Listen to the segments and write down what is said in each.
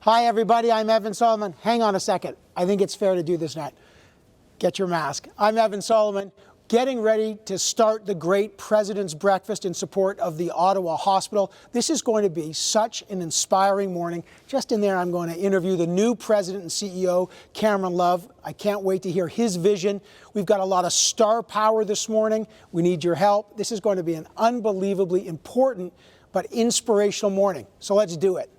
Hi, everybody. I'm Evan Solomon. Hang on a second. I think it's fair to do this now. Get your mask. I'm Evan Solomon, getting ready to start the great President's Breakfast in support of the Ottawa Hospital. This is going to be such an inspiring morning. Just in there, I'm going to interview the new President and CEO, Cameron Love. I can't wait to hear his vision. We've got a lot of star power this morning. We need your help. This is going to be an unbelievably important but inspirational morning. So let's do it.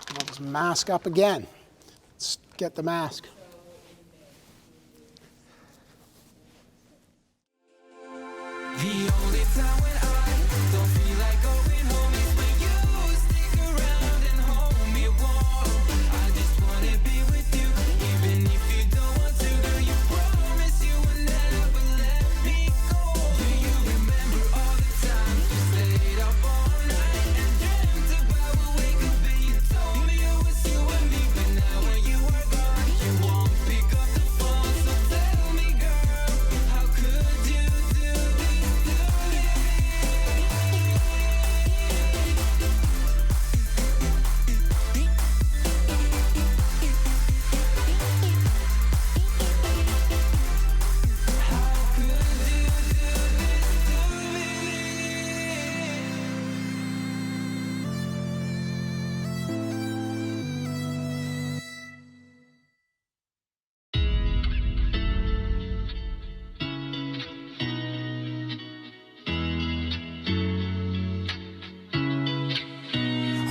I'll just mask up again. Let's get the mask. The only time when I don't feel like going home is when you stick around and hold me warm. I just wanna be with you, even if you don't want to. Girl, you promise you will never let me go. Do you remember all the times you stayed up all night and dreamt about what we could be? You told me it was you and me, but now when you are gone, you won't pick up the phone. So tell me, girl, how could you do this?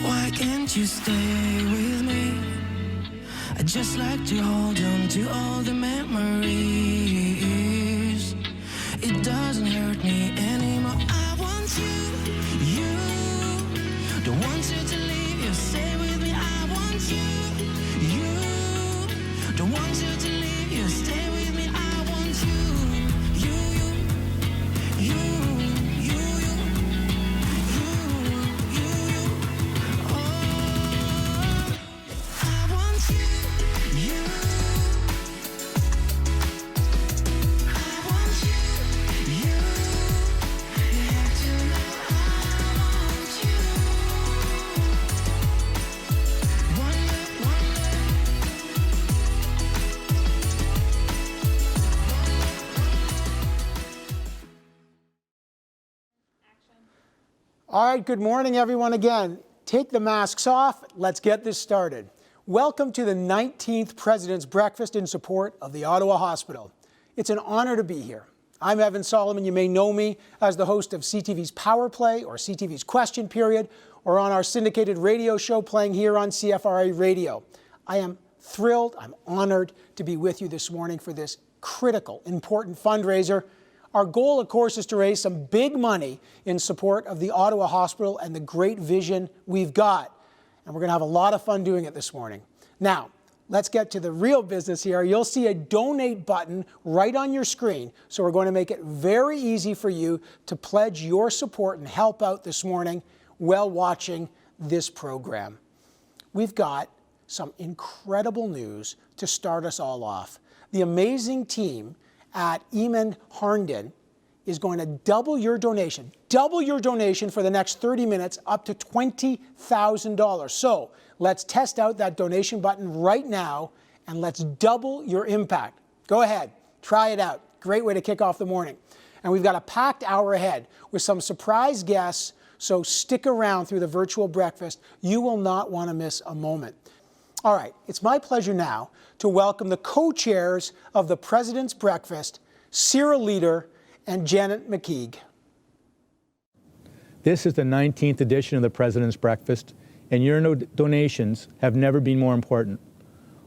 Why can't you stay with me? I'd just like to hold on to all the memories. It doesn't hurt me anymore. I want you. Don't want you to leave. You stay with me. I want you. Don't want you to leave. You stay with me. I want you. All right, good morning, everyone. Again, take the masks off. Let's get this started. Welcome to the 19th President's Breakfast in support of the Ottawa Hospital. It's an honor to be here. I'm Evan Solomon. You may know me as the host of CTV's Power Play or CTV's Question Period, or on our syndicated radio show playing here on CFRA Radio. I am thrilled, I'm honored to be with you this morning for this critical, important fundraiser. Our goal, of course, is to raise some big money in support of the Ottawa Hospital and the great vision we've got. And we're going to have a lot of fun doing it this morning. Now, let's get to the real business here. You'll see a donate button right on your screen. So we're going to make it very easy for you to pledge your support and help out this morning while watching this program. We've got some incredible news to start us all off. The amazing team at Eamon Harnden is going to double your donation for the next 30 minutes up to $20,000. So let's test out that donation button right now and let's double your impact. Go ahead, try it out. Great way to kick off the morning. And we've got a packed hour ahead with some surprise guests, so stick around through the virtual breakfast. You will not want to miss a moment. All right, it's my pleasure now to welcome the co-chairs of the President's Breakfast, Cyril Leader and Janet Mckeague. This is the 19th edition of the President's Breakfast, and your donations have never been more important.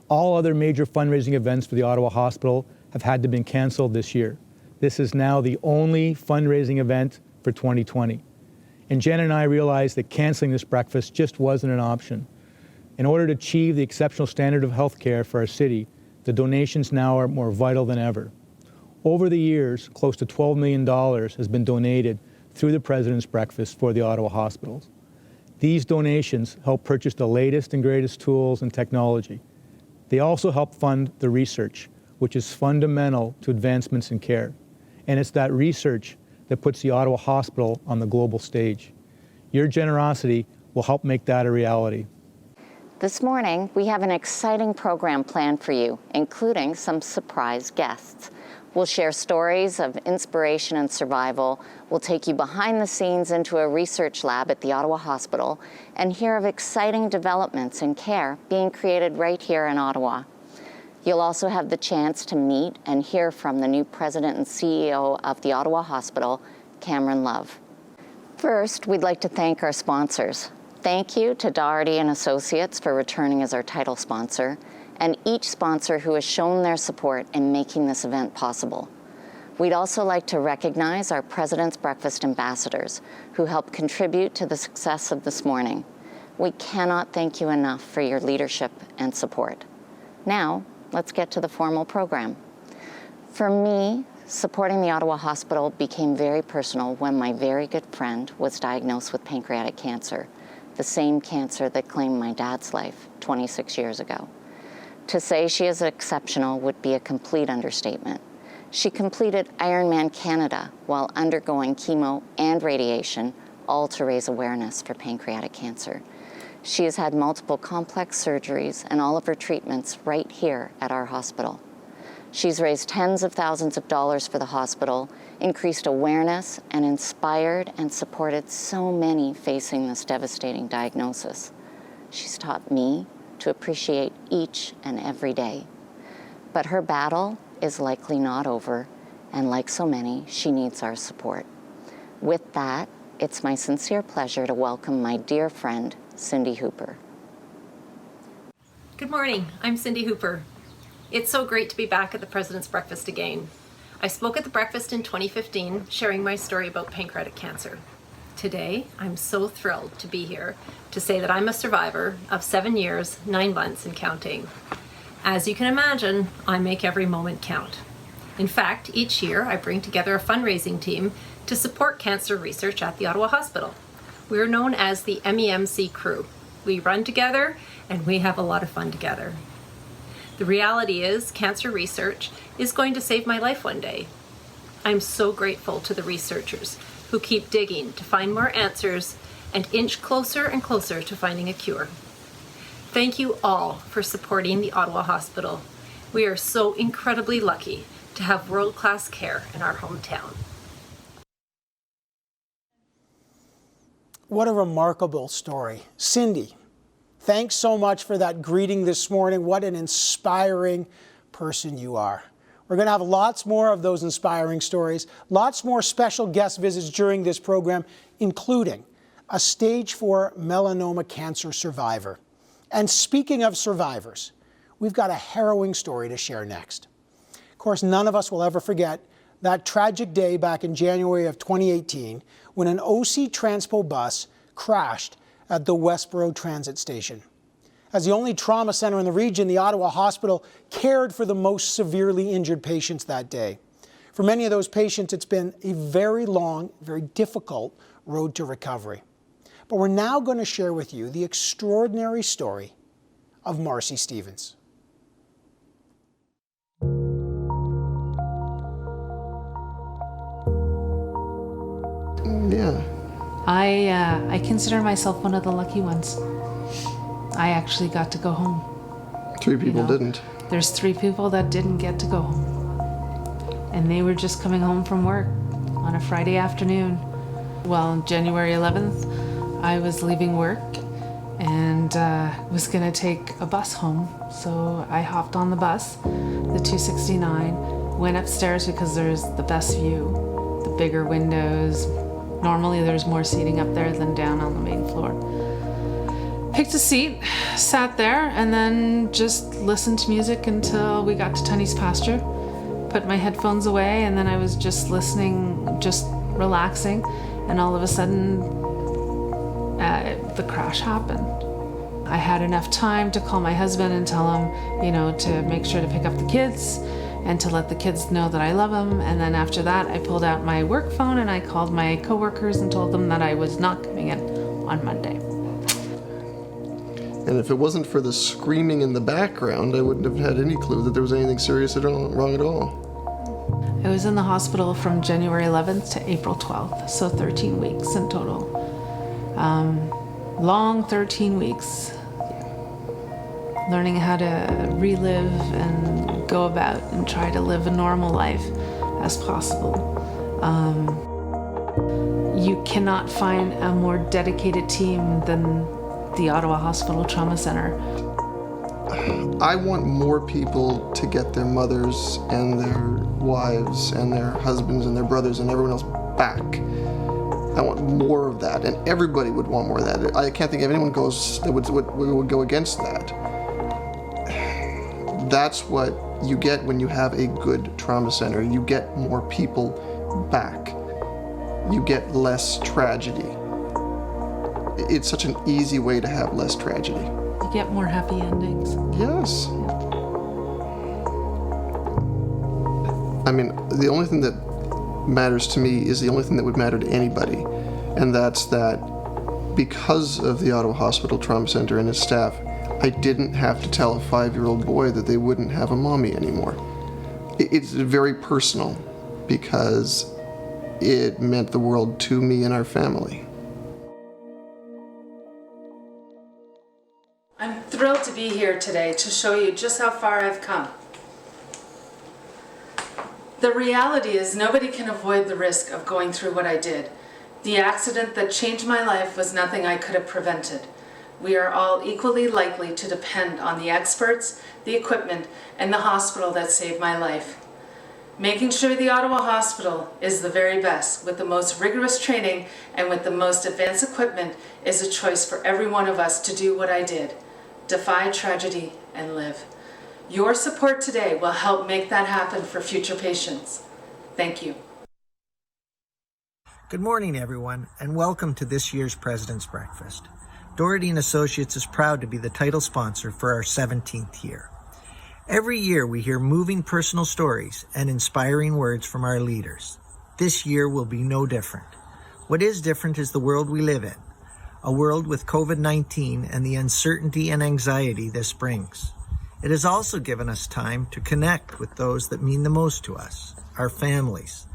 All other major fundraising events for the Ottawa Hospital have had to be canceled this year. This is now the only fundraising event for 2020. And Janet and I realized that canceling this breakfast just wasn't an option. In order to achieve the exceptional standard of health care for our city, the donations now are more vital than ever. Over the years, close to $12 million has been donated through the President's Breakfast for the Ottawa hospitals. These donations help purchase the latest and greatest tools and technology. They also help fund the research, which is fundamental to advancements in care. And it's that research that puts the Ottawa Hospital on the global stage. Your generosity will help make that a reality. This morning, we have an exciting program planned for you, including some surprise guests. We'll share stories of inspiration and survival. We'll take you behind the scenes into a research lab at the Ottawa Hospital and hear of exciting developments in care being created right here in Ottawa. You'll also have the chance to meet and hear from the new president and CEO of the Ottawa Hospital, Cameron Love. First, we'd like to thank our sponsors. Thank you to Doherty and Associates for returning as our title sponsor, and each sponsor who has shown their support in making this event possible. We'd also like to recognize our President's Breakfast ambassadors who helped contribute to the success of this morning. We cannot thank you enough for your leadership and support. Now, let's get to the formal program. For me, supporting the Ottawa Hospital became very personal when my very good friend was diagnosed with pancreatic cancer, the same cancer that claimed my dad's life 26 years ago. To say she is exceptional would be a complete understatement. She completed Ironman Canada while undergoing chemo and radiation, all to raise awareness for pancreatic cancer. She has had multiple complex surgeries and all of her treatments right here at our hospital. She's raised tens of thousands of dollars for the hospital, increased awareness, and inspired and supported so many facing this devastating diagnosis. She's taught me to appreciate each and every day. But her battle is likely not over, and like so many, she needs our support. With that, it's my sincere pleasure to welcome my dear friend, Cindy Hooper. Good morning, I'm Cindy Hooper. It's so great to be back at the President's Breakfast again. I spoke at the breakfast in 2015, sharing my story about pancreatic cancer. Today, I'm so thrilled to be here to say that I'm a survivor of 7 years, 9 months and counting. As you can imagine, I make every moment count. In fact, each year I bring together a fundraising team to support cancer research at the Ottawa Hospital. We're known as the MEMC crew. We run together and we have a lot of fun together. The reality is, cancer research is going to save my life one day. I'm so grateful to the researchers who keep digging to find more answers and inch closer and closer to finding a cure. Thank you all for supporting the Ottawa Hospital. We are so incredibly lucky to have world-class care in our hometown. What a remarkable story. Cindy, thanks so much for that greeting this morning. What an inspiring person you are. We're going to have lots more of those inspiring stories, lots more special guest visits during this program, including a stage 4 melanoma cancer survivor. And speaking of survivors, we've got a harrowing story to share next. Of course, none of us will ever forget that tragic day back in January of 2018 when an OC Transpo bus crashed at the Westboro Transit Station. As the only trauma center in the region, the Ottawa Hospital cared for the most severely injured patients that day. For many of those patients, it's been a very long, very difficult road to recovery. But we're now going to share with you the extraordinary story of Marcy Stevens. Yeah. I consider myself one of the lucky ones. I actually got to go home. 3 people didn't. There's 3 people that didn't get to go home. And they were just coming home from work on a Friday afternoon. Well, on January 11th, I was leaving work and was gonna take a bus home. So I hopped on the bus, the 269, went upstairs because there's the best view, the bigger windows. Normally there's more seating up there than down on the main floor. Picked a seat, sat there, and then just listened to music until we got to Tunney's pasture. Put my headphones away, and then I was just listening, just relaxing, and all of a sudden, the crash happened. I had enough time to call my husband and tell him, to make sure to pick up the kids and to let the kids know that I love them. And then after that, I pulled out my work phone and I called my coworkers and told them that I was not coming in on Monday. And if it wasn't for the screaming in the background, I wouldn't have had any clue that there was anything serious wrong at all. I was in the hospital from January 11th to April 12th, so 13 weeks in total. long 13 weeks, learning how to relive and go about and try to live a normal life as possible. You cannot find a more dedicated team than the Ottawa Hospital Trauma Center. I want more people to get their mothers and their wives and their husbands and their brothers and everyone else back. I want more of that, and everybody would want more of that. I can't think of anyone that would go against that. That's what you get when you have a good trauma center. You get more people back. You get less tragedy. It's such an easy way to have less tragedy. You get more happy endings. Yes. I mean, the only thing that matters to me is the only thing that would matter to anybody, and that's that because of the Ottawa Hospital Trauma Center and its staff, I didn't have to tell a 5-year-old boy that they wouldn't have a mommy anymore. It's very personal because it meant the world to me and our family. I'm thrilled to be here today to show you just how far I've come. The reality is nobody can avoid the risk of going through what I did. The accident that changed my life was nothing I could have prevented. We are all equally likely to depend on the experts, the equipment, and the hospital that saved my life. Making sure the Ottawa Hospital is the very best, with the most rigorous training and with the most advanced equipment, is a choice for every one of us to do what I did. Defy tragedy and live. Your support today will help make that happen for future patients. Thank you. Good morning, everyone, and welcome to this year's President's Breakfast. Doherty & Associates is proud to be the title sponsor for our 17th year. Every year we hear moving personal stories and inspiring words from our leaders. This year will be no different. What is different is the world we live in, a world with COVID-19 and the uncertainty and anxiety this brings. It has also given us time to connect with those that mean the most to us, our families.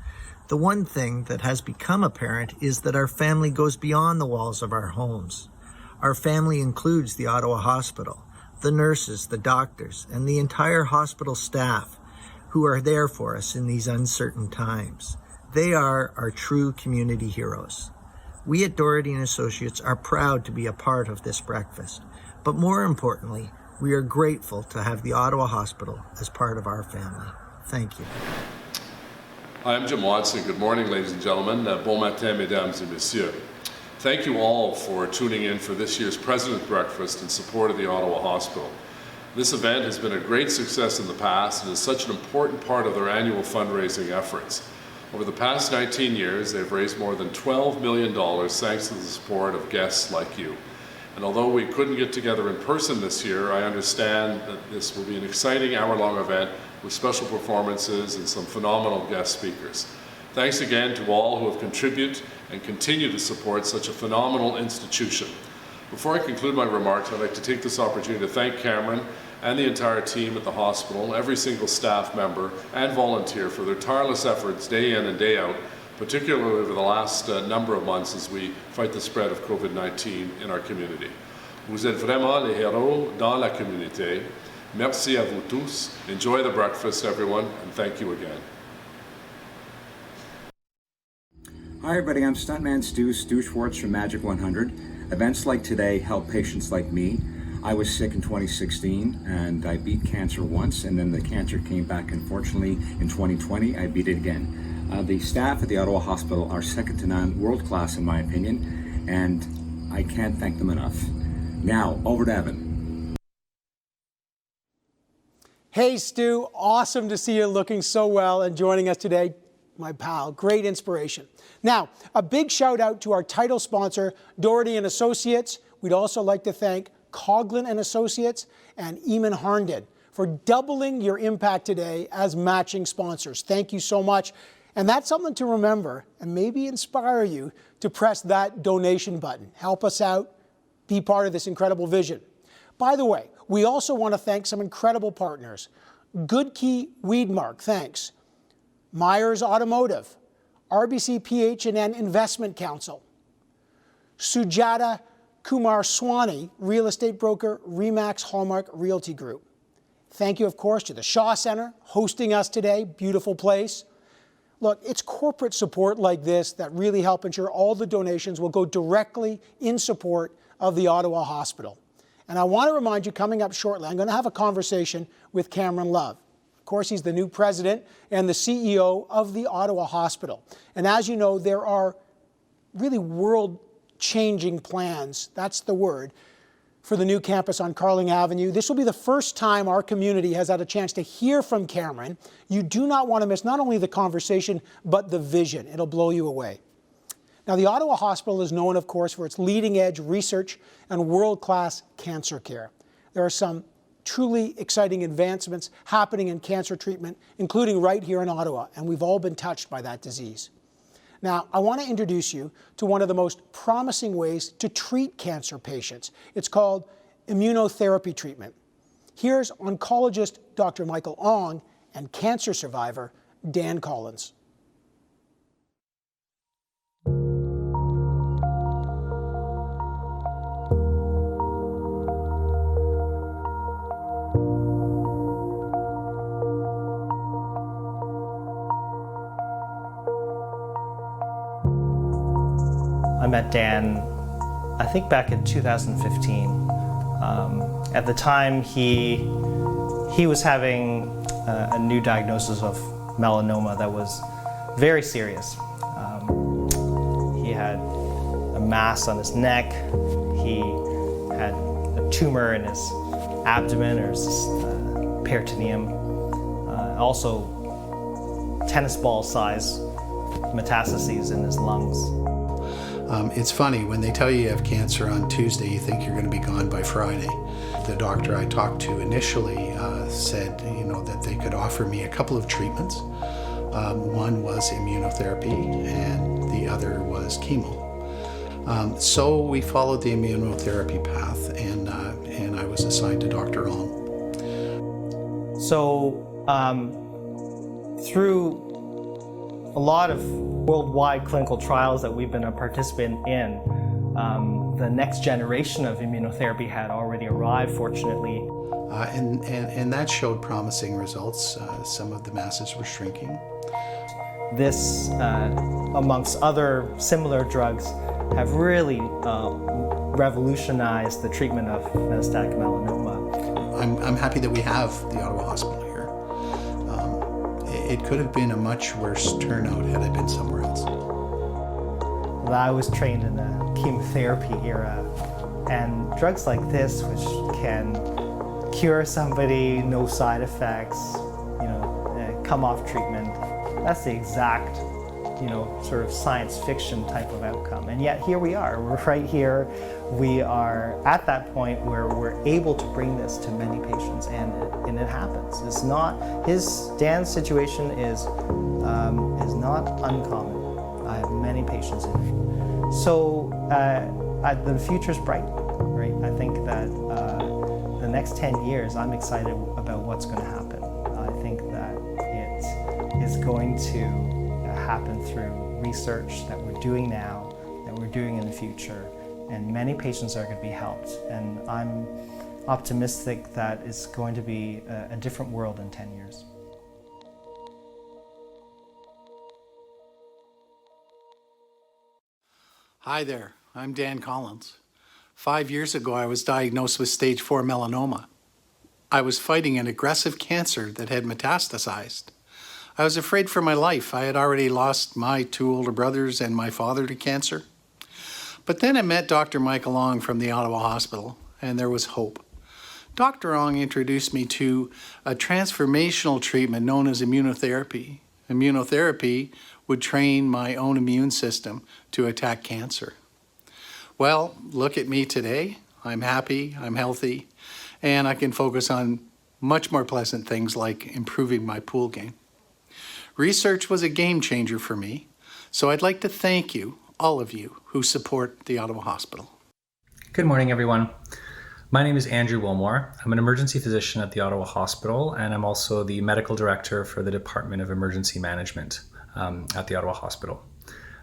The one thing that has become apparent is that our family goes beyond the walls of our homes. Our family includes the Ottawa Hospital, the nurses, the doctors, and the entire hospital staff who are there for us in these uncertain times. They are our true community heroes. We at Doherty & Associates are proud to be a part of this breakfast, but more importantly, we are grateful to have the Ottawa Hospital as part of our family. Thank you. Hi, I'm Jim Watson. Good morning, ladies and gentlemen. Bon matin, mesdames et messieurs. Thank you all for tuning in for this year's President's Breakfast in support of the Ottawa Hospital. This event has been a great success in the past and is such an important part of their annual fundraising efforts. Over the past 19 years, they've raised more than $12 million thanks to the support of guests like you. And although we couldn't get together in person this year, I understand that this will be an exciting hour-long event with special performances and some phenomenal guest speakers. Thanks again to all who have contributed and continue to support such a phenomenal institution. Before I conclude my remarks, I'd like to take this opportunity to thank Cameron and the entire team at the hospital, every single staff member and volunteer for their tireless efforts day in and day out, particularly over the last number of months as we fight the spread of COVID-19 in our community. Vous êtes vraiment les héros dans la communauté. Merci à vous tous. Enjoy the breakfast, everyone, and thank you again. Hi everybody, I'm Stuntman Stu Schwartz from Magic 100. Events like today help patients like me. I was sick in 2016 and I beat cancer once, and then the cancer came back. Unfortunately, in 2020, I beat it again. The staff at the Ottawa Hospital are second to none, world class in my opinion, and I can't thank them enough. Now, over to Evan. Hey, Stu, awesome to see you looking so well and joining us today. My pal, great inspiration. Now, a big shout out to our title sponsor, Doherty & Associates. We'd also like to thank Coughlin & Associates and Eamon Harnden for doubling your impact today as matching sponsors. Thank you so much. And that's something to remember and maybe inspire you to press that donation button. Help us out, be part of this incredible vision. By the way, we also want to thank some incredible partners. Goodkey Weedmark, thanks. Myers Automotive, RBC PH&N Investment Council, Sujata Kumar Swanee, real estate broker, Remax Hallmark Realty Group. Thank you, of course, to the Shaw Center hosting us today. Beautiful place. Look, it's corporate support like this that really help ensure all the donations will go directly in support of the Ottawa Hospital. And I want to remind you, coming up shortly, I'm going to have a conversation with Cameron Love. Of course, he's the new president and the CEO of the Ottawa Hospital. And as you know, there are really world-changing plans, that's the word, for the new campus on Carling Avenue. This will be the first time our community has had a chance to hear from Cameron. You do not want to miss not only the conversation, but the vision. It'll blow you away. Now, the Ottawa Hospital is known, of course, for its leading-edge research and world-class cancer care. There are some truly exciting advancements happening in cancer treatment, including right here in Ottawa, and we've all been touched by that disease. Now, I want to introduce you to one of the most promising ways to treat cancer patients. It's called immunotherapy treatment. Here's oncologist Dr. Michael Ong and cancer survivor Dan Collins. I met Dan, I think back in 2015. At the time, he was having a new diagnosis of melanoma that was very serious. He had a mass on his neck. He had a tumor in his abdomen or his peritoneum. Also, tennis ball size metastases in his lungs. It's funny, when they tell you you have cancer on Tuesday, you think you're going to be gone by Friday. The doctor I talked to initially said, that they could offer me a couple of treatments. One was immunotherapy and the other was chemo. So we followed the immunotherapy path and I was assigned to Dr. Ong. So through a lot of worldwide clinical trials that we've been a participant in, the next generation of immunotherapy had already arrived, fortunately. And that showed promising results. Some of the masses were shrinking. This, amongst other similar drugs, have really revolutionized the treatment of metastatic melanoma. I'm happy that we have the Ottawa Hospital here. It could have been a much worse turnout had I been somewhere else. I was trained in the chemotherapy era, and drugs like this, which can cure somebody, no side effects, come off treatment, that's the exact, sort of science fiction type of outcome. And yet here we are, we're right here. We are at that point where we're able to bring this to many patients, and it happens. It's not, Dan's situation is not uncommon. I have many patients in it. So the future's bright, right? I think that the next 10 years, I'm excited about what's going to happen. I think that it is going to happen through research that we're doing now, that we're doing in the future, and many patients are going to be helped. And I'm optimistic that it's going to be a different world in 10 years. Hi there, I'm Dan Collins. 5 years ago, I was diagnosed with stage 4 melanoma. I was fighting an aggressive cancer that had metastasized. I was afraid for my life. I had already lost my 2 older brothers and my father to cancer. But then I met Dr. Michael Ong from the Ottawa Hospital, and there was hope. Dr. Ong introduced me to a transformational treatment known as immunotherapy. Immunotherapy would train my own immune system to attack cancer. Well, look at me today. I'm happy, I'm healthy, and I can focus on much more pleasant things like improving my pool game. Research was a game changer for me, so I'd like to thank you, all of you, who support the Ottawa Hospital. Good morning, everyone. My name is Andrew Wilmore. I'm an emergency physician at the Ottawa Hospital, and I'm also the medical director for the Department of Emergency Management at the Ottawa Hospital.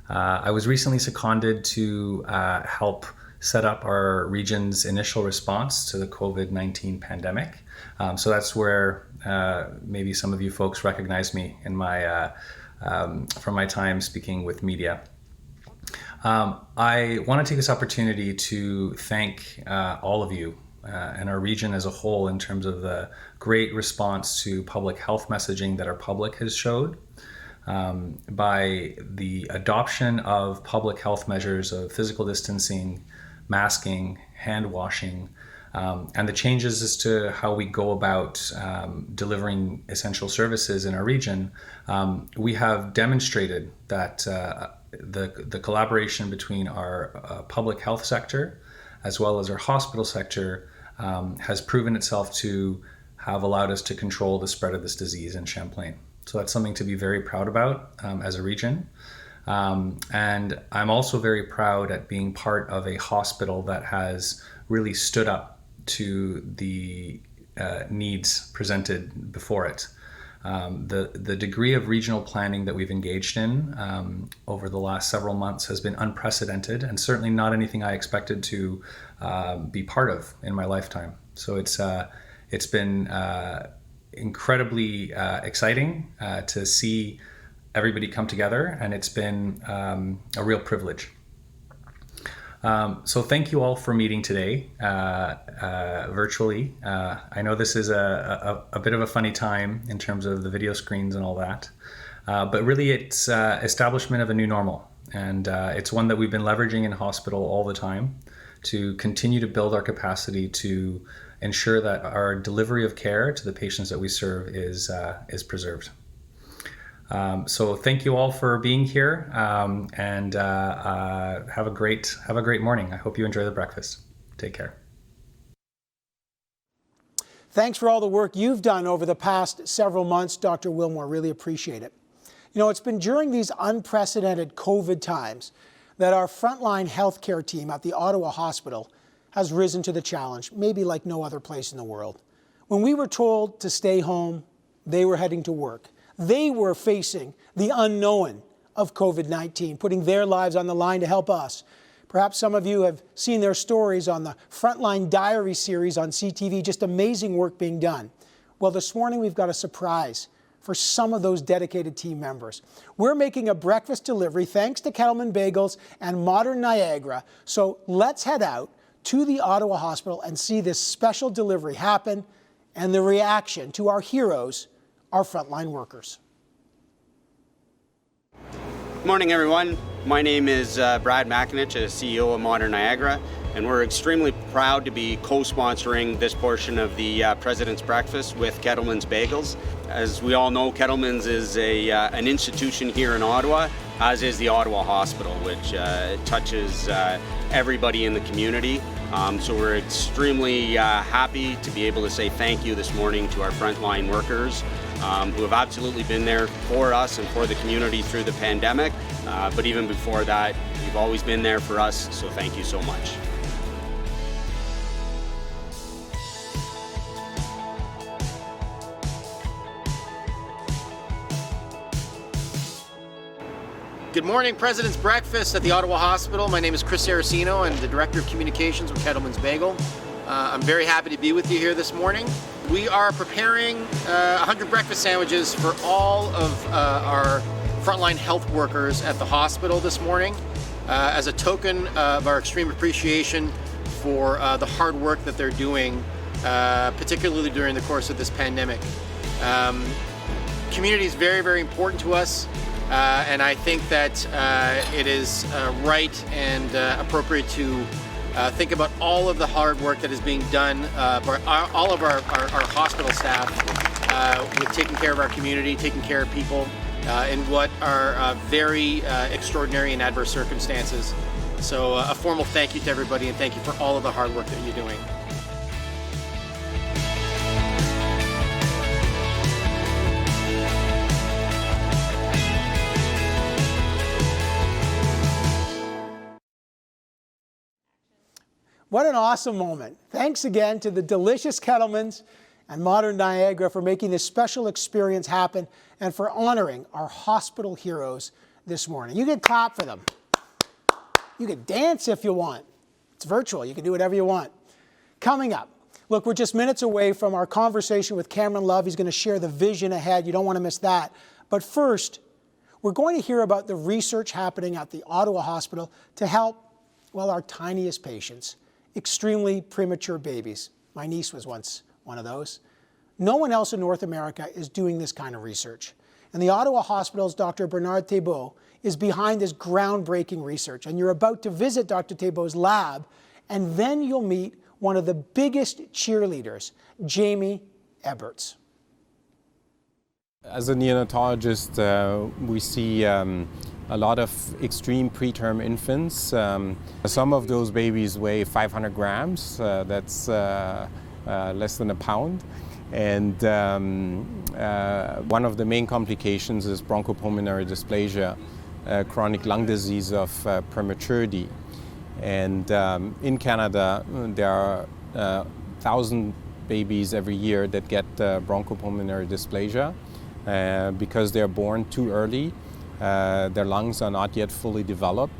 I was recently seconded to help set up our region's initial response to the COVID-19 pandemic. So that's where maybe some of you folks recognize me in my from my time speaking with media. I want to take this opportunity to thank all of you and our region as a whole in terms of the great response to public health messaging that our public has showed. By the adoption of public health measures of physical distancing, masking, hand washing, and the changes as to how we go about delivering essential services in our region, we have demonstrated that the collaboration between our public health sector as well as our hospital sector has proven itself to have allowed us to control the spread of this disease in Champlain. So that's something to be very proud about as a region. And I'm also very proud at being part of a hospital that has really stood up to the needs presented before it. The degree of regional planning that we've engaged in over the last several months has been unprecedented and certainly not anything I expected to be part of in my lifetime. So it's been incredibly exciting to see everybody come together, and it's been a real privilege. So thank you all for meeting today virtually. I know this is a bit of a funny time in terms of the video screens and all that, but really it's establishment of a new normal, and it's one that we've been leveraging in hospital all the time to continue to build our capacity to ensure that our delivery of care to the patients that we serve is preserved. So thank you all for being here, and have a great morning. I hope you enjoy the breakfast. Take care. Thanks for all the work you've done over the past several months, Dr. Wilmore. Really appreciate it. You know, it's been during these unprecedented COVID times that our frontline healthcare team at the Ottawa Hospital has risen to the challenge, maybe like no other place in the world. When we were told to stay home, they were heading to work. They were facing the unknown of COVID-19, putting their lives on the line to help us. Perhaps some of you have seen their stories on the Frontline Diary series on CTV, just amazing work being done. Well, this morning we've got a surprise for some of those dedicated team members. We're making a breakfast delivery thanks to Kettleman Bagels and Modern Niagara. So let's head out to the Ottawa Hospital and see this special delivery happen and the reaction to our heroes, our frontline workers. Good morning, everyone. My name is Brad McInich, CEO of Modern Niagara, and we're extremely proud to be co-sponsoring this portion of the President's Breakfast with Kettleman's Bagels. As we all know, Kettleman's is an institution here in Ottawa, as is the Ottawa Hospital, which touches everybody in the community. So we're extremely happy to be able to say thank you this morning to our frontline workers who have absolutely been there for us and for the community through the pandemic. But even before that, you've always been there for us, so thank you so much. Good morning, President's Breakfast at the Ottawa Hospital. My name is Chris Aracino. I'm the Director of Communications with Kettleman's Bagel. I'm very happy to be with you here this morning. We are preparing 100 breakfast sandwiches for all of our frontline health workers at the hospital this morning as a token of our extreme appreciation for the hard work that they're doing, particularly during the course of this pandemic. Community is very, very important to us. And I think that it is right and appropriate to think about all of the hard work that is being done by all of our hospital staff with taking care of our community, taking care of people in what are very extraordinary and adverse circumstances. So a formal thank you to everybody, and thank you for all of the hard work that you're doing. What an awesome moment. Thanks again to the delicious Kettlemans and Modern Niagara for making this special experience happen and for honoring our hospital heroes this morning. You can clap for them. You can dance if you want. It's virtual. You can do whatever you want. Coming up, look, we're just minutes away from our conversation with Cameron Love. He's going to share the vision ahead. You don't want to miss that. But first, we're going to hear about the research happening at the Ottawa Hospital to help, well, our tiniest patients, extremely premature babies. My niece was once one of those. No one else in North America is doing this kind of research. And the Ottawa Hospital's Dr. Bernard Thébault is behind this groundbreaking research. And you're about to visit Dr. Thébault's lab, and then you'll meet one of the biggest cheerleaders, Jamie Eberts. As a neonatologist, we see a lot of extreme preterm infants. Some of those babies weigh 500 grams. That's less than a pound. And one of the main complications is bronchopulmonary dysplasia, chronic lung disease of prematurity. And in Canada, there are 1,000 babies every year that get bronchopulmonary dysplasia because they're born too early. Their lungs are not yet fully developed.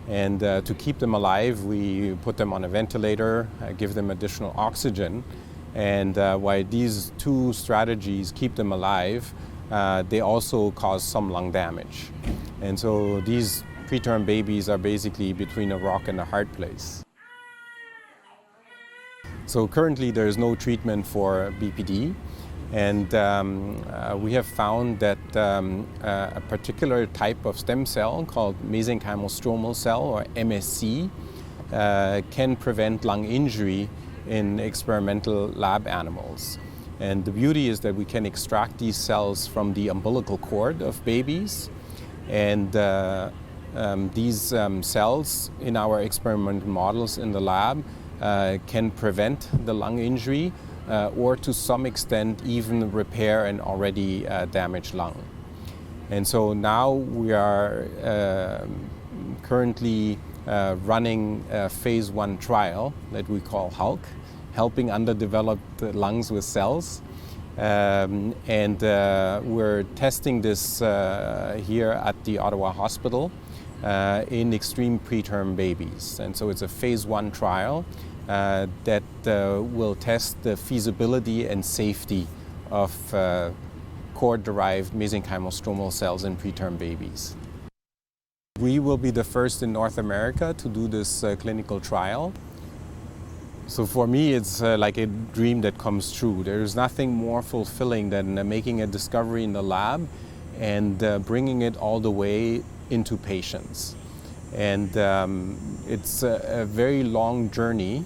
And to keep them alive, we put them on a ventilator, give them additional oxygen. And while these two strategies keep them alive, they also cause some lung damage. And so these preterm babies are basically between a rock and a hard place. So currently there is no treatment for BPD, and we have found that a particular type of stem cell called mesenchymal stromal cell, or MSC, can prevent lung injury in experimental lab animals. And the beauty is that we can extract these cells from the umbilical cord of babies, and these cells in our experimental models in the lab can prevent the lung injury or to some extent even repair an already damaged lung. And so now we are currently running a phase 1 trial that we call HULK, helping underdeveloped lungs with cells. And we're testing this here at the Ottawa Hospital in extreme preterm babies. And so it's a phase 1 trial that will test the feasibility and safety of cord-derived mesenchymal stromal cells in preterm babies. We will be the first in North America to do this clinical trial. So for me, it's like a dream that comes true. There's nothing more fulfilling than making a discovery in the lab and bringing it all the way into patients. And it's a very long journey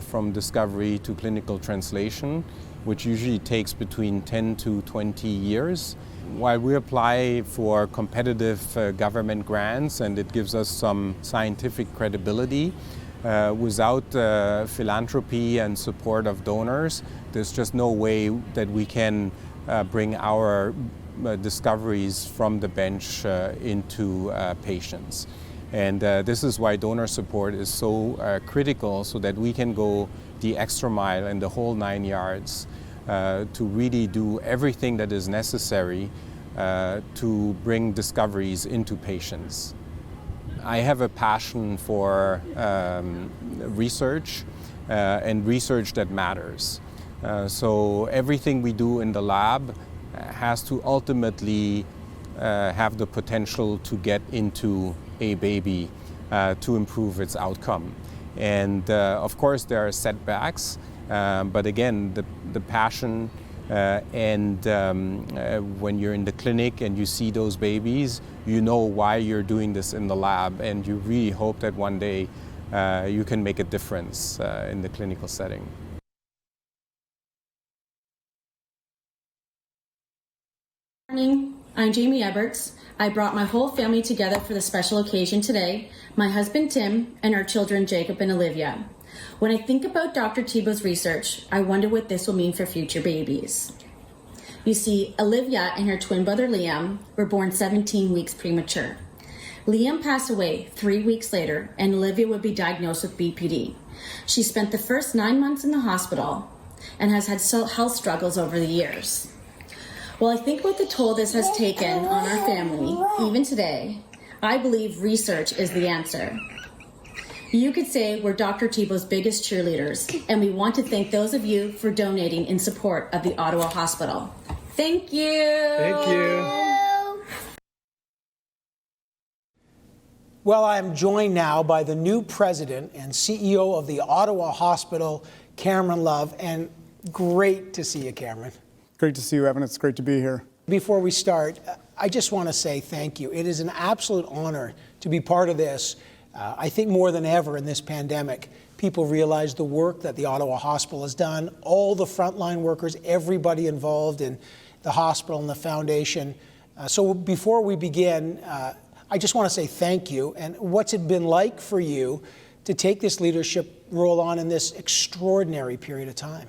from discovery to clinical translation, which usually takes between 10 to 20 years. While we apply for competitive government grants, and it gives us some scientific credibility, without philanthropy and support of donors, there's just no way that we can bring our discoveries from the bench into patients. And this is why donor support is so critical, so that we can go the extra mile and the whole 9 yards to really do everything that is necessary to bring discoveries into patients. I have a passion for research and research that matters. So everything we do in the lab has to ultimately have the potential to get into a baby to improve its outcome. And of course there are setbacks, but again, the passion and when you're in the clinic and you see those babies, you know why you're doing this in the lab, and you really hope that one day you can make a difference in the clinical setting. Good morning, I'm Jamie Eberts. I brought my whole family together for the special occasion today, my husband Tim and our children Jacob and Olivia. When I think about Dr. Thébault's research, I wonder what this will mean for future babies. You see, Olivia and her twin brother Liam were born 17 weeks premature. Liam passed away 3 weeks later, and Olivia would be diagnosed with BPD. She spent the first 9 months in the hospital and has had health struggles over the years. Well, I think what the toll this has taken on our family, even today, I believe research is the answer. You could say we're Dr. Tebow's biggest cheerleaders, and we want to thank those of you for donating in support of the Ottawa Hospital. Thank you. Thank you. Well, I'm joined now by the new president and CEO of the Ottawa Hospital, Cameron Love, and great to see you, Cameron. Great to see you, Evan. It's great to be here. Before we start, I just want to say thank you. It is an absolute honor to be part of this. I think more than ever in this pandemic, people realize the work that the Ottawa Hospital has done, all the frontline workers, everybody involved in the hospital and the foundation. So before we begin, I just want to say thank you. And what's it been like for you to take this leadership role on in this extraordinary period of time?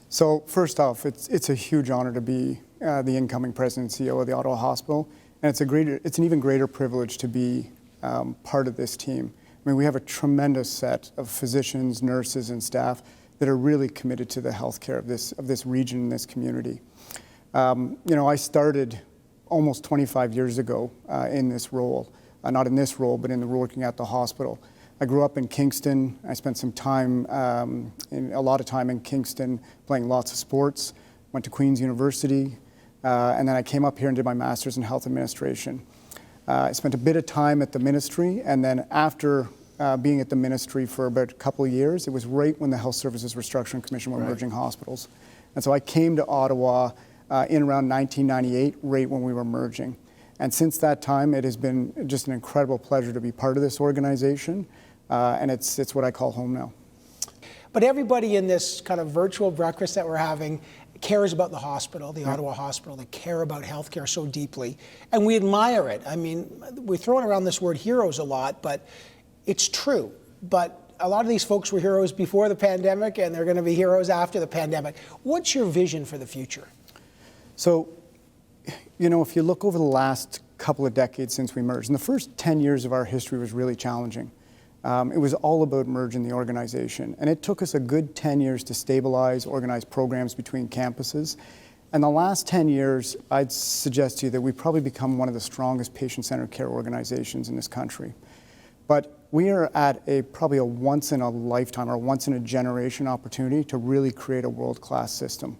So first off, it's a huge honor to be the incoming president and CEO of the Ottawa Hospital. And it's an even greater privilege to be part of this team. I mean, we have a tremendous set of physicians, nurses, and staff that are really committed to the healthcare of this region and this community. I started almost 25 years ago in this role, not in this role, but in the working at the hospital. I grew up in Kingston. I spent some time, a lot of time in Kingston, playing lots of sports. Went to Queen's University, and then I came up here and did my master's in health administration. I spent a bit of time at the ministry, and then after being at the ministry for about a couple of years, it was right when the Health Services Restructuring Commission were merging hospitals. And so I came to Ottawa in around 1998, right when we were merging. And since that time, it has been just an incredible pleasure to be part of this organization, and it's what I call home now. But everybody in this kind of virtual breakfast that we're having cares about the hospital, the Ottawa Hospital. They care about healthcare so deeply, and we admire it. I mean, we're throwing around this word heroes a lot, but it's true. But a lot of these folks were heroes before the pandemic, and they're going to be heroes after the pandemic. What's your vision for the future? So, if you look over the last couple of decades since we merged, and the first 10 years of our history was really challenging. It was all about merging the organization. And it took us a good 10 years to stabilize, organize programs between campuses. And the last 10 years, I'd suggest to you that we've probably become one of the strongest patient-centered care organizations in this country. But we are at probably a once-in-a-lifetime or once-in-a-generation opportunity to really create a world-class system.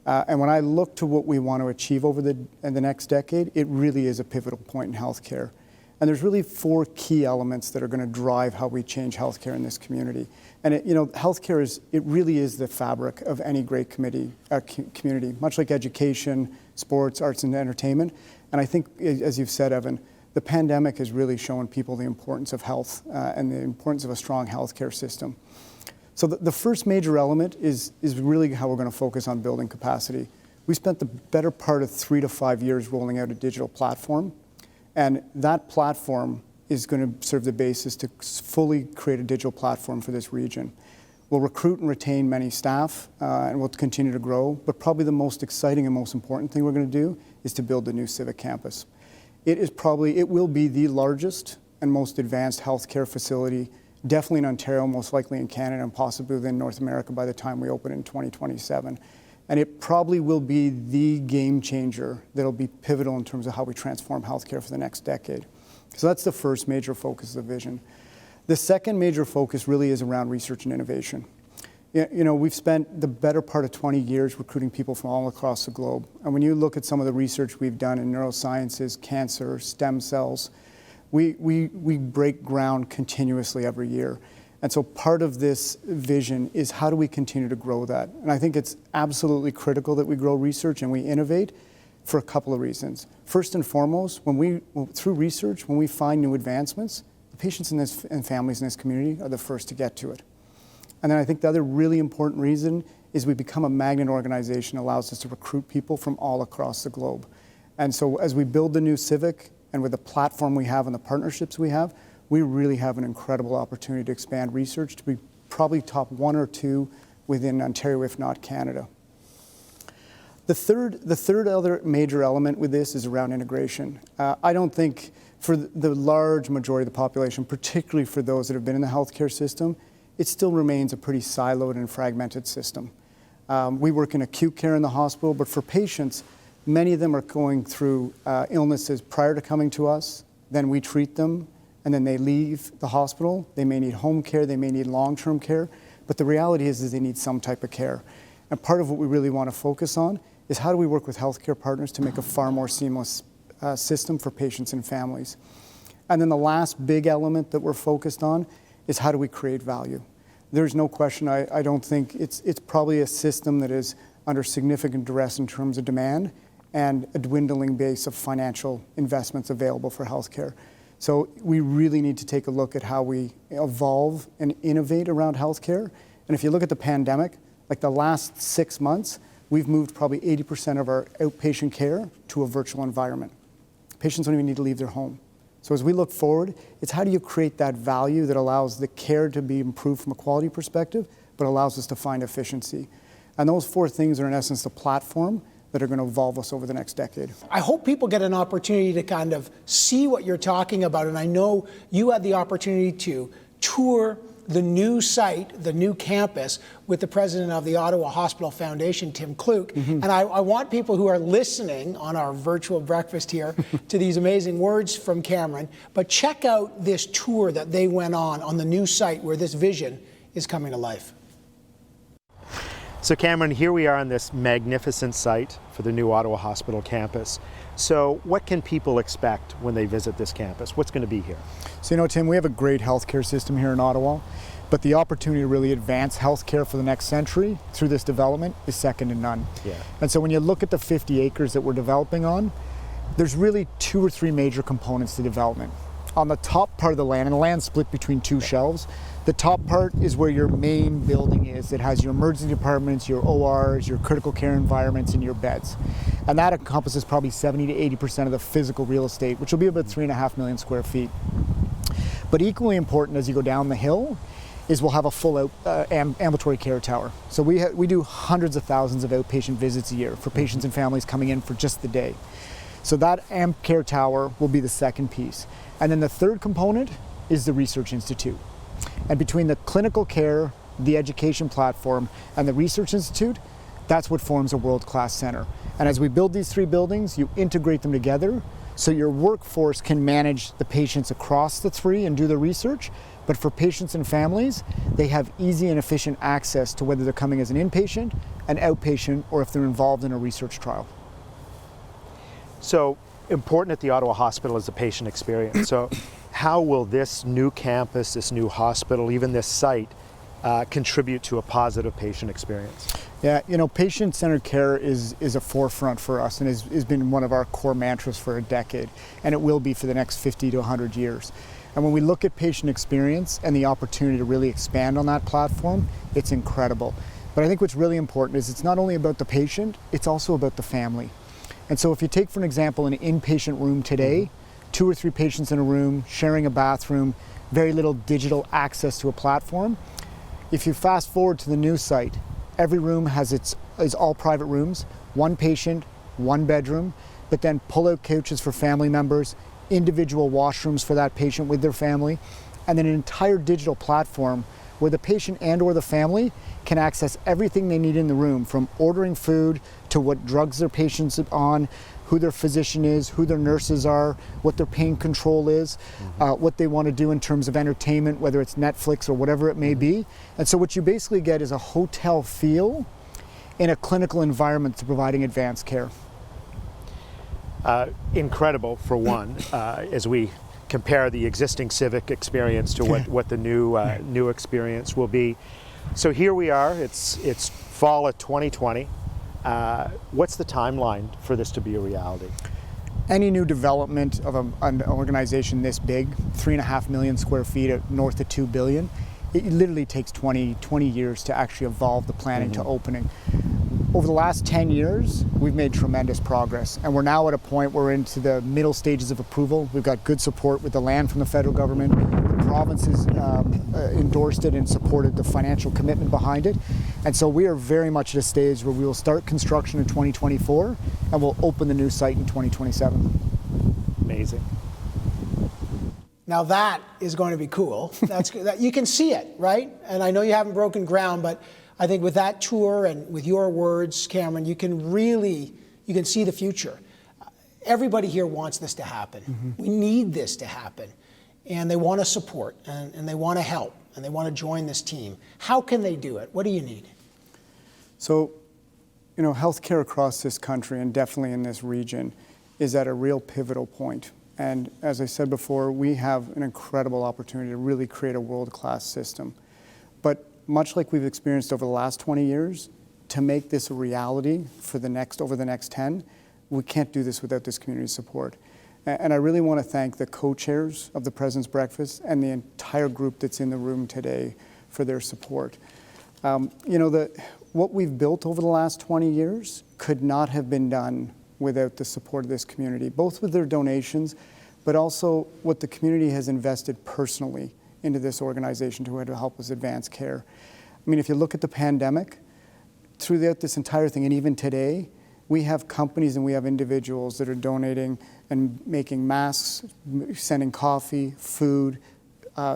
And when I look to what we want to achieve over the next decade, it really is a pivotal point in healthcare. And there's really 4 key elements that are going to drive how we change healthcare in this community. And healthcare really is the fabric of any great community, much like education, sports, arts, and entertainment. And I think, as you've said, Evan, the pandemic has really shown people the importance of health and the importance of a strong healthcare system. So the first major element is really how we're going to focus on building capacity. We spent the better part of 3 to 5 years rolling out a digital platform. And that platform is going to serve the basis to fully create a digital platform for this region. We'll recruit and retain many staff, and we'll continue to grow. But probably the most exciting and most important thing we're going to do is to build the new Civic Campus. It will be the largest and most advanced healthcare facility, definitely in Ontario, most likely in Canada, and possibly within North America by the time we open in 2027. And it probably will be the game changer that'll be pivotal in terms of how we transform healthcare for the next decade. So that's the first major focus of the vision. The second major focus really is around research and innovation. We've spent the better part of 20 years recruiting people from all across the globe. And when you look at some of the research we've done in neurosciences, cancer, stem cells, we break ground continuously every year. And so part of this vision is how do we continue to grow that? And I think it's absolutely critical that we grow research and we innovate for a couple of reasons. First and foremost, through research, when we find new advancements, the patients and families in this community are the first to get to it. And then I think the other really important reason is we become a magnet organization that allows us to recruit people from all across the globe. And so as we build the new Civic and with the platform we have and the partnerships we have, we really have an incredible opportunity to expand research to be probably top 1 or 2 within Ontario, if not Canada. The third other major element with this is around integration. I don't think for the large majority of the population, particularly for those that have been in the healthcare system, it still remains a pretty siloed and fragmented system. We work in acute care in the hospital, but for patients, many of them are going through illnesses prior to coming to us, then we treat them, and then they leave the hospital. They may need home care, they may need long-term care, but the reality is they need some type of care. And part of what we really want to focus on is how do we work with healthcare partners to make a far more seamless system for patients and families. And then the last big element that we're focused on is how do we create value. There's no question, I don't think it's probably a system that is under significant duress in terms of demand and a dwindling base of financial investments available for healthcare. So we really need to take a look at how we evolve and innovate around healthcare. And if you look at the pandemic, like the last 6 months, we've moved probably 80% of our outpatient care to a virtual environment. Patients don't even need to leave their home. So as we look forward, it's how do you create that value that allows the care to be improved from a quality perspective, but allows us to find efficiency. And those 4 things are in essence the platform that are going to evolve us over the next decade. I hope people get an opportunity to kind of see what you're talking about. And I know you had the opportunity to tour the new site, the new campus, with the president of the Ottawa Hospital Foundation, Tim Kluke. And I want people who are listening on our virtual breakfast here to these amazing words from Cameron, but check out this tour that they went on the new site where this vision is coming to life. So Cameron, here we are on this magnificent site for the new Ottawa Hospital campus. So what can people expect when they visit this campus? What's going to be here? So Tim, we have a great healthcare system here in Ottawa, but the opportunity to really advance healthcare for the next century through this development is second to none. Yeah. And so when you look at the 50 acres that we're developing on, there's really 2 or 3 major components to development. On the top part of the land, and the land's split between 2 shelves, the top part is where your main building is. It has your emergency departments, your ORs, your critical care environments, and your beds. And that encompasses probably 70 to 80% of the physical real estate, which will be about 3.5 million square feet. But equally important as you go down the hill is we'll have a full ambulatory care tower. So we do hundreds of thousands of outpatient visits a year for patients and families coming in for just the day. So that amp care tower will be the second piece. And then the third component is the Research Institute. And between the clinical care, the education platform, and the Research Institute, that's what forms a world-class center. And as we build these 3 buildings, you integrate them together so your workforce can manage the patients across the 3 and do the research. But for patients and families, they have easy and efficient access to whether they're coming as an inpatient, an outpatient, or if they're involved in a research trial. So important at the Ottawa Hospital is the patient experience. So how will this new campus, this new hospital, even this site, contribute to a positive patient experience? Yeah, patient-centered care is a forefront for us and has been one of our core mantras for a decade, and it will be for the next 50 to 100 years. And when we look at patient experience and the opportunity to really expand on that platform, it's incredible. But I think what's really important is it's not only about the patient, it's also about the family. And so if you take, for an example, an inpatient room today, 2 or 3 patients in a room, sharing a bathroom, very little digital access to a platform. If you fast forward to the new site, every room is all private rooms, 1 patient, 1 bedroom, but then pull-out couches for family members, individual washrooms for that patient with their family, and then an entire digital platform where the patient and or the family can access everything they need in the room, from ordering food to what drugs their patient's on, who their physician is, who their nurses are, what their pain control is, what they want to do in terms of entertainment, whether it's Netflix or whatever it may be. And so what you basically get is a hotel feel in a clinical environment to providing advanced care. Incredible, for one, as we compare the existing Civic experience to what the new experience will be. So here we are, it's fall of 2020. What's the timeline for this to be a reality? Any new development of an organization this big, 3.5 million square feet at north of $2 billion, it literally takes 20 years to actually evolve the planning to opening. Over the last 10 years, we've made tremendous progress, and we're now at a point where we're into the middle stages of approval. We've got good support with the land from the federal government. The provinces endorsed it and supported the financial commitment behind it. And so we are very much at a stage where we will start construction in 2024, and we'll open the new site in 2027. Amazing. Now that is going to be cool. You can see it, right? And I know you haven't broken ground, but I think with that tour and with your words, Cameron, you can see the future. Everybody here wants this to happen. We need this to happen. and they want to support and they want to help and they want to join this team. How can they do it? What do you need? So, you know, healthcare across this country and definitely in this region is at a real pivotal point. And as I said before, we have an incredible opportunity to really create a world-class system. But much like we've experienced over the last 20 years, to make this a reality for over the next 10, we can't do this without this community support. And I really want to thank the co-chairs of the President's Breakfast and the entire group that's in the room today for their support. You know, what we've built over the last 20 years could not have been done without the support of this community, both with their donations, but also what the community has invested personally into this organization to help us advance care. I mean, if you look at the pandemic, throughout this entire thing, and even today, we have companies and we have individuals that are donating and making masks, sending coffee, food,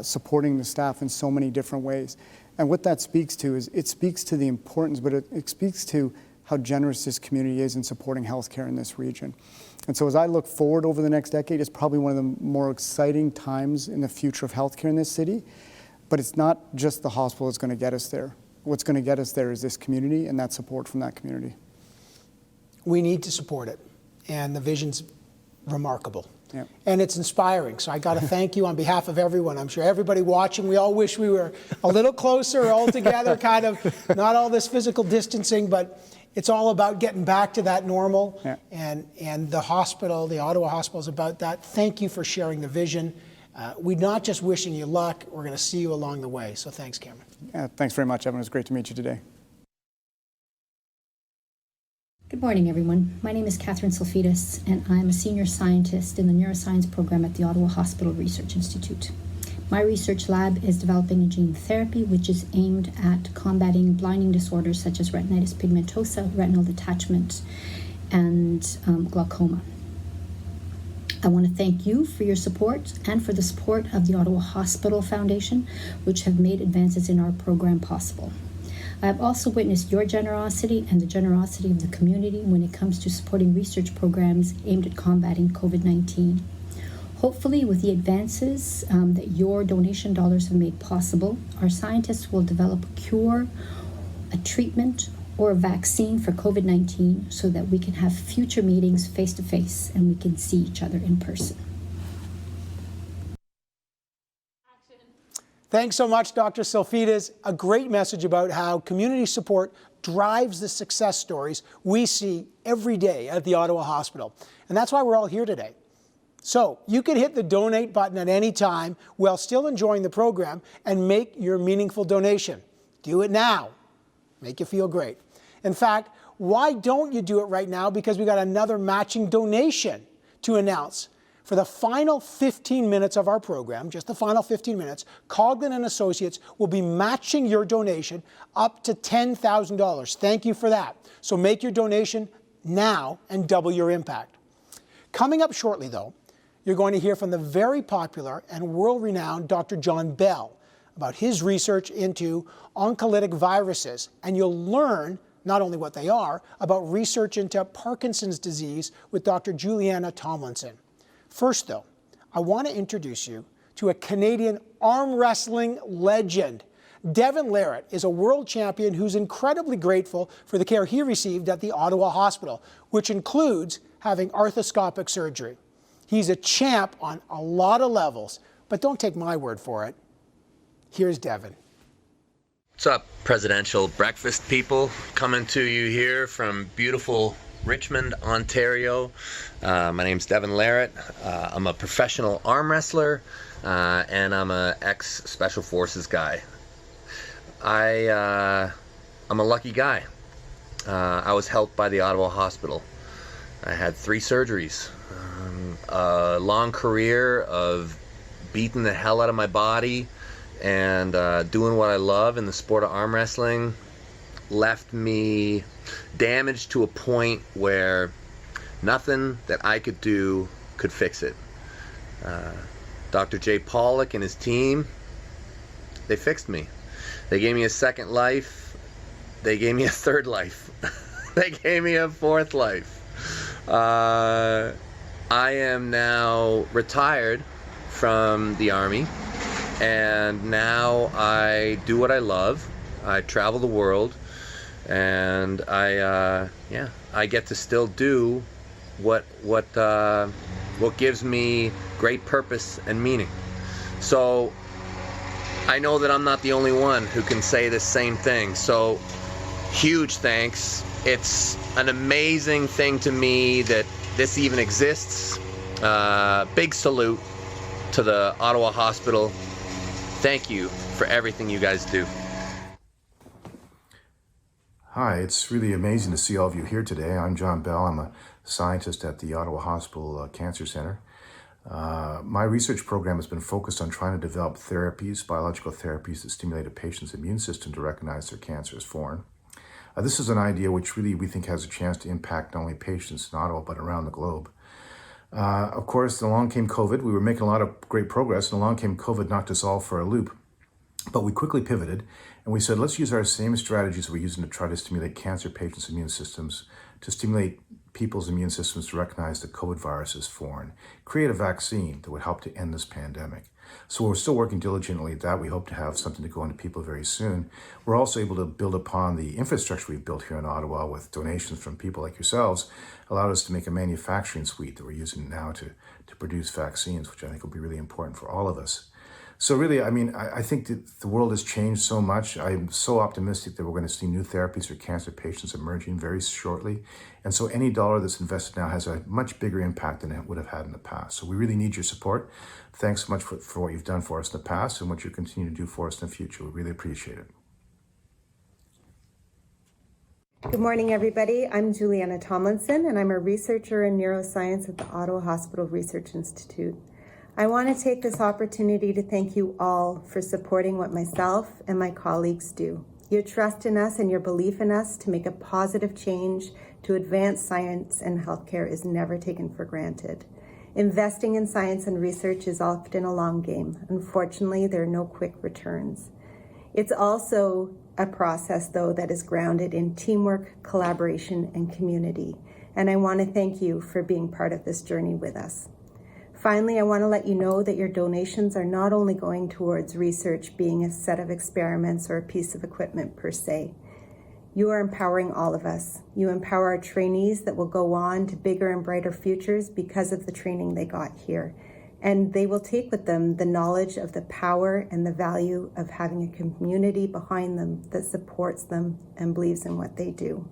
supporting the staff in so many different ways. And what that speaks to is, it speaks to the importance, but it speaks to how generous this community is in supporting healthcare in this region. And so as I look forward over the next decade, it's probably one of the more exciting times in the future of healthcare in this city. But it's not just the hospital that's going to get us there. What's going to get us there is this community and that support from that community. We need to support it, and the vision's remarkable. Yeah. And it's inspiring. So I got to thank you on behalf of everyone. I'm sure everybody watching, we all wish we were a little closer, all together, kind of, not all this physical distancing, but it's all about getting back to that normal. Yeah. And the hospital, the Ottawa Hospital, is about that. Thank you for sharing the vision. We're not just wishing you luck, we're going to see you along the way. So thanks, Cameron. Yeah, thanks very much, Evan. It was great to meet you today. Good morning, everyone. My name is Catherine Sulfides, and I'm a senior scientist in the neuroscience program at the Ottawa Hospital Research Institute. My research lab is developing a gene therapy which is aimed at combating blinding disorders such as retinitis pigmentosa, retinal detachment, and glaucoma. I want to thank you for your support and for the support of the Ottawa Hospital Foundation, which have made advances in our program possible. I have also witnessed your generosity and the generosity of the community when it comes to supporting research programs aimed at combating COVID-19. Hopefully, with the advances that your donation dollars have made possible, our scientists will develop a cure, a treatment, or a vaccine for COVID-19 so that we can have future meetings face-to-face and we can see each other in person. Thanks so much, Dr. Sulfides. A great message about how community support drives the success stories we see every day at the Ottawa Hospital. And that's why we're all here today. So you can hit the donate button at any time while still enjoying the program and make your meaningful donation. Do it now. Make you feel great. In fact, why don't you do it right now? Because we got another matching donation to announce. For the final 15 minutes of our program, just the final 15 minutes, Coughlin and Associates will be matching your donation up to $10,000. Thank you for that. So make your donation now and double your impact. Coming up shortly, though, you're going to hear from the very popular and world-renowned Dr. John Bell about his research into oncolytic viruses, and you'll learn not only what they are, about research into Parkinson's disease with Dr. Julianna Tomlinson. First, though, I want to introduce you to a Canadian arm wrestling legend. Devin Larratt is a world champion who's incredibly grateful for the care he received at the Ottawa Hospital, which includes having arthroscopic surgery. He's a champ on a lot of levels, but don't take my word for it. Here's Devin. What's up, presidential breakfast people? Coming to you here from beautiful Richmond, Ontario. My name's Devin Larratt. I'm a professional arm wrestler, and I'm an ex-Special Forces guy. I'm a lucky guy. I was helped by the Ottawa Hospital. I had 3 surgeries, a long career of beating the hell out of my body and doing what I love in the sport of arm wrestling left me damaged to a point where nothing that I could do could fix it. Dr. J. Pollock and his team, they fixed me. They gave me a second life. They gave me a third life. They gave me a fourth life. I am now retired from the Army, and now I do what I love. I travel the world, and I get to still do what gives me great purpose and meaning. So I know that I'm not the only one who can say the same thing. So huge thanks. It's an amazing thing to me that this even exists. Big salute to the Ottawa Hospital. Thank you for everything you guys do. Hi, it's really amazing to see all of you here today. I'm John Bell. I'm a scientist at the Ottawa Hospital Cancer Center. My research program has been focused on trying to develop therapies, biological therapies that stimulate a patient's immune system to recognize their cancer as foreign. This is an idea which really we think has a chance to impact not only patients in Ottawa but around the globe. Of course, along came COVID. We were making a lot of great progress, and along came COVID, knocked us all for a loop. But we quickly pivoted, and we said, let's use our same strategies we're using to try to stimulate cancer patients' immune systems, to stimulate people's immune systems to recognize the COVID virus as foreign, create a vaccine that would help to end this pandemic. So we're still working diligently at that. We hope to have something to go into people very soon. We're also able to build upon the infrastructure we've built here in Ottawa with donations from people like yourselves, allowed us to make a manufacturing suite that we're using now to produce vaccines, which I think will be really important for all of us. So really, I think that the world has changed so much. I'm so optimistic that we're going to see new therapies for cancer patients emerging very shortly. And so any dollar that's invested now has a much bigger impact than it would have had in the past. So we really need your support. Thanks so much for what you've done for us in the past and what you continue to do for us in the future. We really appreciate it. Good morning, everybody. I'm Julianna Tomlinson, and I'm a researcher in neuroscience at the Ottawa Hospital Research Institute. I want to take this opportunity to thank you all for supporting what myself and my colleagues do. Your trust in us and your belief in us to make a positive change to advance science and healthcare is never taken for granted. Investing in science and research is often a long game. Unfortunately, there are no quick returns. It's also a process, though, that is grounded in teamwork, collaboration, and community. And I want to thank you for being part of this journey with us. Finally, I want to let you know that your donations are not only going towards research being a set of experiments or a piece of equipment per se. You are empowering all of us. You empower our trainees that will go on to bigger and brighter futures because of the training they got here. And they will take with them the knowledge of the power and the value of having a community behind them that supports them and believes in what they do.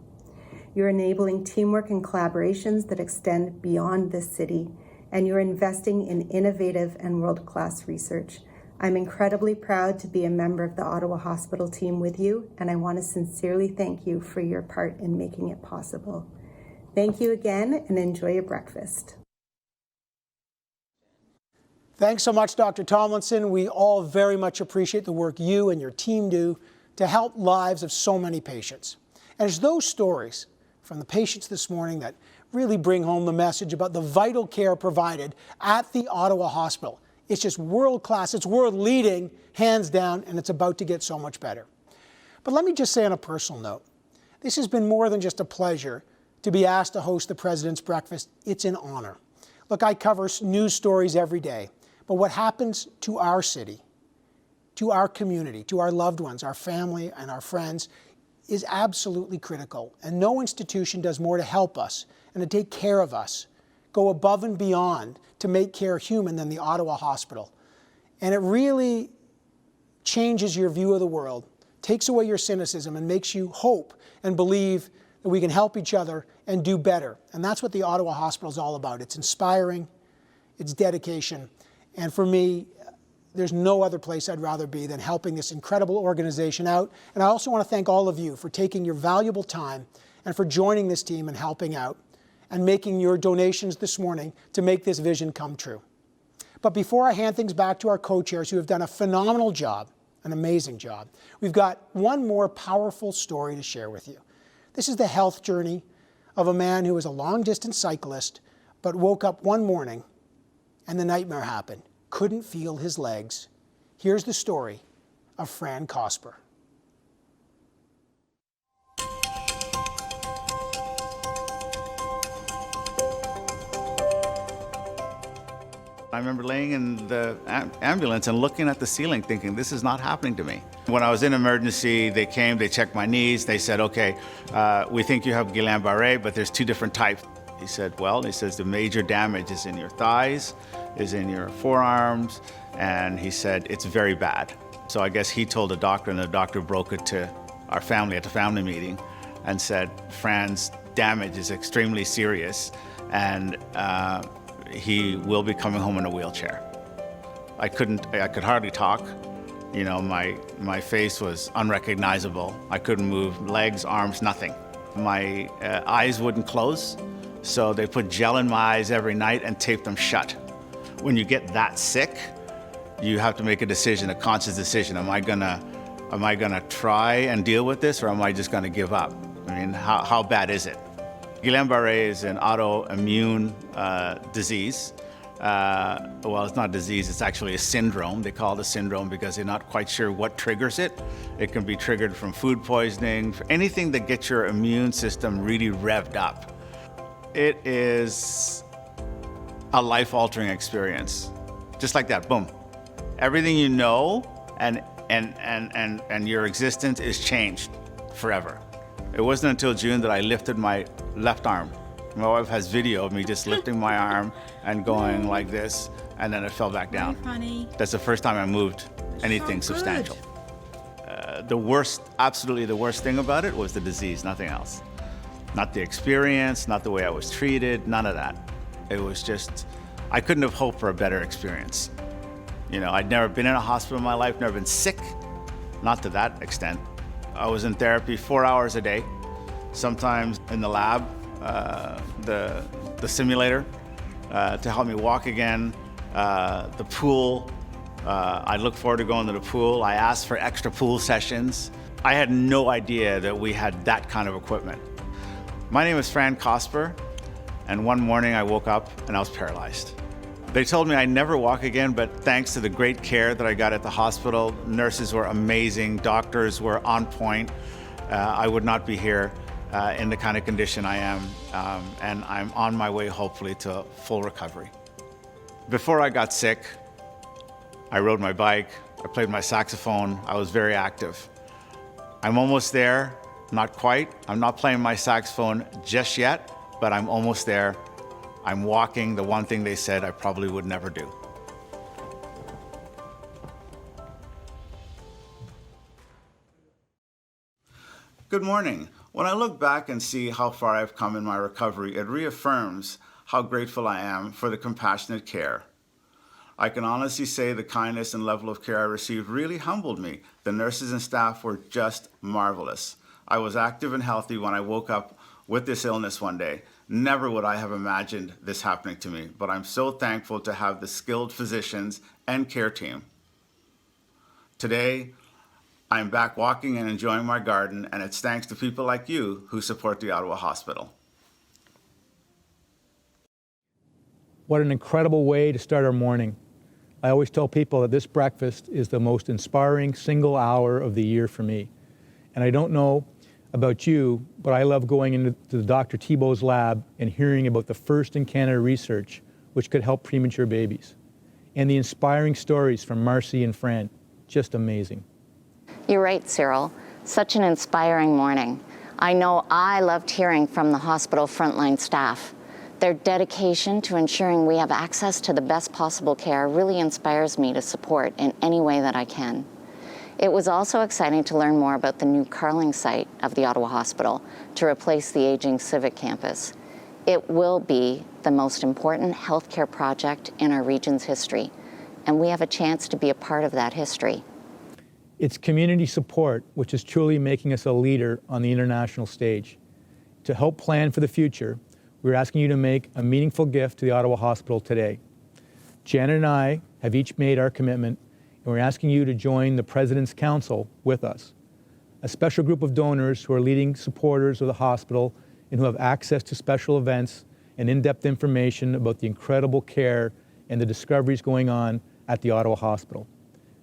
You're enabling teamwork and collaborations that extend beyond this city, and you're investing in innovative and world-class research. I'm incredibly proud to be a member of the Ottawa Hospital team with you, and I want to sincerely thank you for your part in making it possible. Thank you again, and enjoy your breakfast. Thanks so much, Dr. Tomlinson. We all very much appreciate the work you and your team do to help lives of so many patients. And it's those stories from the patients this morning that really bring home the message about the vital care provided at the Ottawa Hospital. It's just world-class, it's world-leading, hands down, and it's about to get so much better. But let me just say on a personal note, this has been more than just a pleasure to be asked to host the President's Breakfast. It's an honor. Look, I cover news stories every day, but what happens to our city, to our community, to our loved ones, our family, and our friends is absolutely critical. And no institution does more to help us and to take care of us, go above and beyond to make care human than the Ottawa Hospital. And it really changes your view of the world, takes away your cynicism, and makes you hope and believe that we can help each other and do better. And that's what the Ottawa Hospital is all about. It's inspiring, it's dedication, and for me, there's no other place I'd rather be than helping this incredible organization out. And I also want to thank all of you for taking your valuable time and for joining this team and helping out and making your donations this morning to make this vision come true. But before I hand things back to our co-chairs who have done a phenomenal job, an amazing job, we've got one more powerful story to share with you. This is the health journey of a man who was a long-distance cyclist but woke up one morning and the nightmare happened. Couldn't feel his legs. Here's the story of Fran Kosper. I remember laying in the ambulance and looking at the ceiling thinking, this is not happening to me. When I was in emergency, they came, they checked my knees, they said, okay, we think you have Guillain-Barré, but there's 2 different types. He said, well, he says the major damage is in your thighs, is in your forearms, and he said, it's very bad. So I guess he told the doctor, and the doctor broke it to our family at the family meeting and said, Fran's damage is extremely serious, and he will be coming home in a wheelchair. I could hardly talk. You know, my face was unrecognizable. I couldn't move legs, arms, nothing. My eyes wouldn't close, so they put gel in my eyes every night and taped them shut. When you get that sick, you have to make a decision, a conscious decision. Am I gonna try and deal with this, or am I just gonna give up? I mean, how bad is it? Guillain-Barré is an autoimmune disease. Well, it's not a disease, it's actually a syndrome. They call it a syndrome because they're not quite sure what triggers it. It can be triggered from food poisoning, anything that gets your immune system really revved up. It is a life-altering experience. Just like that, boom. Everything you know and your existence is changed forever. It wasn't until June that I lifted my left arm. My wife has video of me just lifting my arm and going like this, and then it fell back down. Funny. That's the first time I moved anything substantial. Absolutely the worst thing about it was the disease, nothing else. Not the experience, not the way I was treated, none of that. It was just, I couldn't have hoped for a better experience. You know, I'd never been in a hospital in my life, never been sick, not to that extent. I was in therapy 4 hours a day, sometimes in the lab, the simulator, to help me walk again, the pool. I look forward to going to the pool. I asked for extra pool sessions. I had no idea that we had that kind of equipment. My name is Fran Kosper, and one morning I woke up and I was paralyzed. They told me I'd never walk again, but thanks to the great care that I got at the hospital, nurses were amazing, doctors were on point. I would not be here in the kind of condition I am, and I'm on my way, hopefully, to full recovery. Before I got sick, I rode my bike, I played my saxophone, I was very active. I'm almost there, not quite. I'm not playing my saxophone just yet, but I'm almost there. I'm walking the one thing they said I probably would never do. Good morning. When I look back and see how far I've come in my recovery, it reaffirms how grateful I am for the compassionate care. I can honestly say the kindness and level of care I received really humbled me. The nurses and staff were just marvelous. I was active and healthy when I woke up with this illness one day. Never would I have imagined this happening to me, but I'm so thankful to have the skilled physicians and care team. Today, I'm back walking and enjoying my garden, and it's thanks to people like you who support the Ottawa Hospital. What an incredible way to start our morning. I always tell people that this breakfast is the most inspiring single hour of the year for me. And I don't know about you, but I love going into Dr. Thibault's lab and hearing about the first in Canada research which could help premature babies. And the inspiring stories from Marcy and Fran, just amazing. You're right, Cyril. Such an inspiring morning. I know I loved hearing from the hospital frontline staff. Their dedication to ensuring we have access to the best possible care really inspires me to support in any way that I can. It was also exciting to learn more about the new Carling site of the Ottawa Hospital to replace the aging Civic Campus. It will be the most important healthcare project in our region's history, and we have a chance to be a part of that history. It's community support which is truly making us a leader on the international stage. To help plan for the future, we're asking you to make a meaningful gift to the Ottawa Hospital today. Janet and I have each made our commitment, and we're asking you to join the President's Council with us, a special group of donors who are leading supporters of the hospital and who have access to special events and in-depth information about the incredible care and the discoveries going on at the Ottawa Hospital.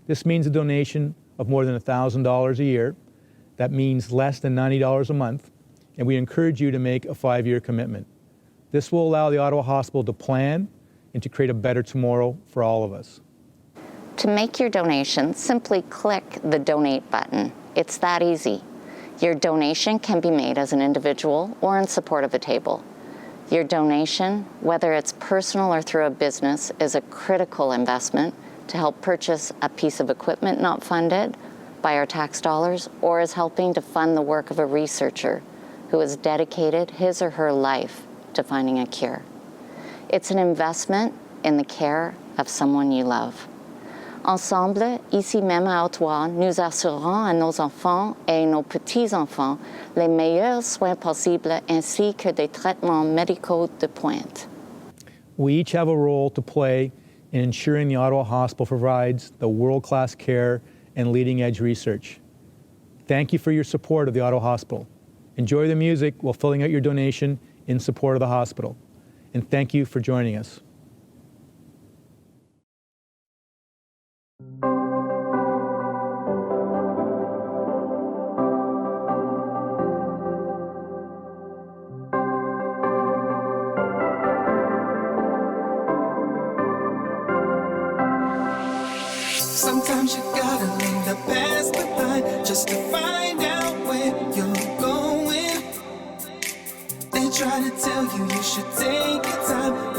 This means a donation of more than $1,000 a year. That means less than $90 a month, and we encourage you to make a 5-year commitment. This will allow the Ottawa Hospital to plan and to create a better tomorrow for all of us. To make your donation, simply click the donate button. It's that easy. Your donation can be made as an individual or in support of a table. Your donation, whether it's personal or through a business, is a critical investment to help purchase a piece of equipment not funded by our tax dollars, or is helping to fund the work of a researcher who has dedicated his or her life to finding a cure. It's an investment in the care of someone you love. Ensemble, ici même à Ottawa, nous assurons à nos enfants et nos petits-enfants les meilleurs soins possibles ainsi que des traitements médicaux de pointe. We each have a role to play in ensuring the Ottawa Hospital provides the world-class care and leading-edge research. Thank you for your support of the Ottawa Hospital. Enjoy the music while filling out your donation in support of the hospital. And thank you for joining us. Sometimes you gotta leave the past behind just to find out where you're going. They try to tell you should take your time.